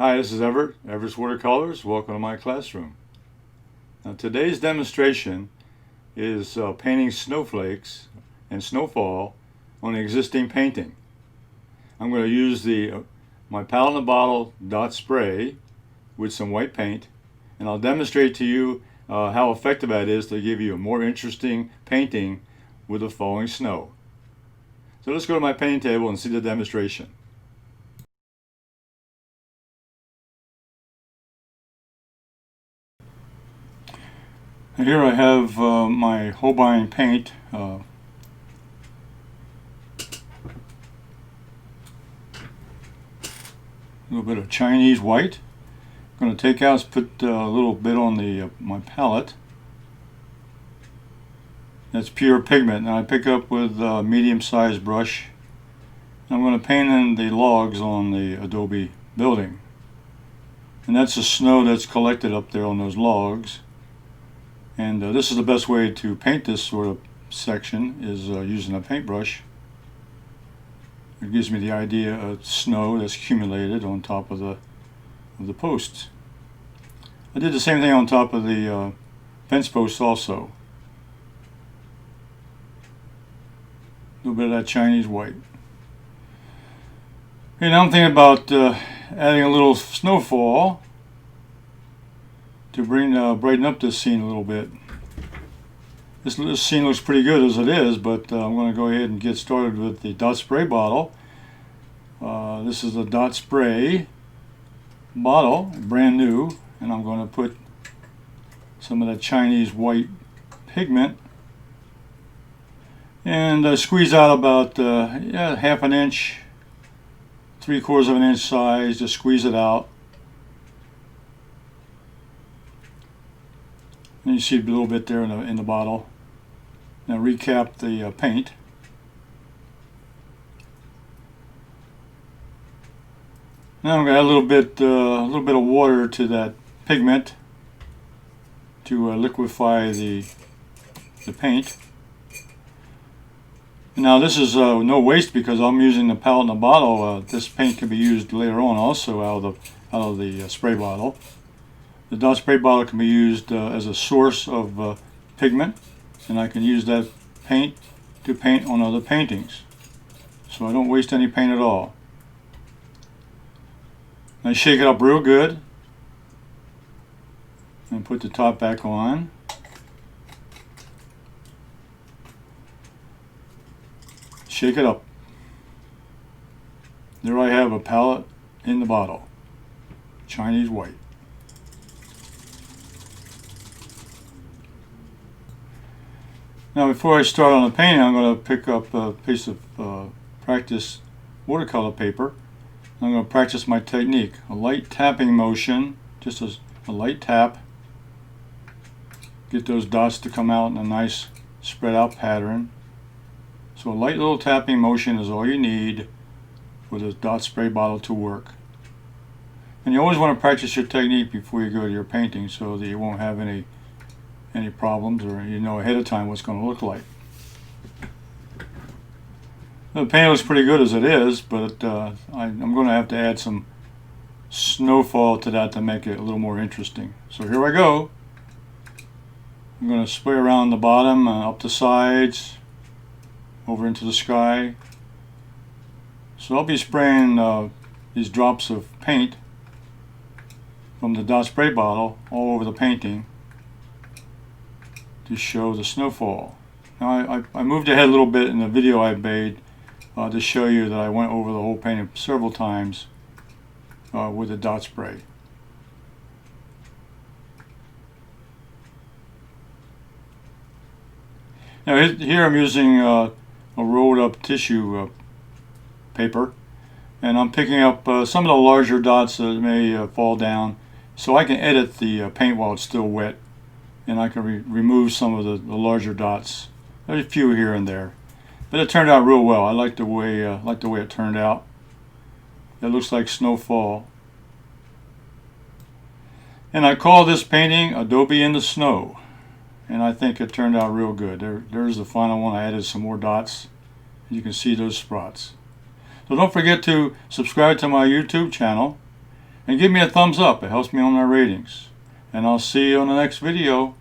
Hi, this is Everett's Watercolors. Welcome to my classroom. Now, today's demonstration is painting snowflakes and snowfall on an existing painting. I'm going to use my palette in a bottle dot spray with some white paint, and I'll demonstrate to you how effective that is to give you a more interesting painting with the falling snow. So let's go to my painting table and see the demonstration. And here I have my Holbein paint. A little bit of Chinese white. I'm going to take out, put a little bit on my palette. That's pure pigment. Now I pick up with a medium-sized brush. I'm going to paint in the logs on the adobe building. And that's the snow that's collected up there on those logs. And this is the best way to paint this sort of section, is using a paintbrush. It gives me the idea of snow that's accumulated on top of the posts. I did the same thing on top of the fence posts also. A little bit of that Chinese white. Okay, now I'm thinking about adding a little snowfall to brighten up this scene a little bit. This scene looks pretty good as it is, but I'm going to go ahead and get started with the dot spray bottle. This is a dot spray bottle, brand new, and I'm going to put some of that Chinese white pigment and squeeze out about half an inch, 3/4 of an inch size. Just squeeze it out. And you see a little bit there in the bottle. Now recap the paint. Now I'm going to add a little bit of water to that pigment to liquefy the paint. Now this is no waste because I'm using the palette in the bottle. This paint can be used later on also out of the spray bottle. The dot spray bottle can be used as a source of pigment, and I can use that paint to paint on other paintings. So I don't waste any paint at all. I shake it up real good and put the top back on. Shake it up. There I have a palette in the bottle. Chinese white. Now before I start on the painting, I'm going to pick up a piece of practice watercolor paper. I'm going to practice my technique. A light tapping motion, just a light tap. Get those dots to come out in a nice spread out pattern. So a light little tapping motion is all you need for the dot spray bottle to work. And you always want to practice your technique before you go to your painting so that you won't have any problems, or you know ahead of time what's going to look like. The paint looks pretty good as it is, but I'm going to have to add some snowfall to that to make it a little more interesting. So here I go. I'm going to spray around the bottom, up the sides, over into the sky. So I'll be spraying these drops of paint from the dot spray bottle all over the painting to show the snowfall. Now I moved ahead a little bit in the video I made to show you that I went over the whole painting several times with the dot spray. Now here I'm using a rolled up tissue paper, and I'm picking up some of the larger dots that may fall down, so I can edit the paint while it's still wet, and I can remove some of the larger dots. There's a few here and there, but it turned out real well. I like the way it turned out. It looks like snowfall. And I call this painting Adobe in the Snow, and I think it turned out real good. There's the final one. I added some more dots. You can see those spots. So don't forget to subscribe to my YouTube channel And give me a thumbs up. It helps me on my ratings. And I'll see you on the next video.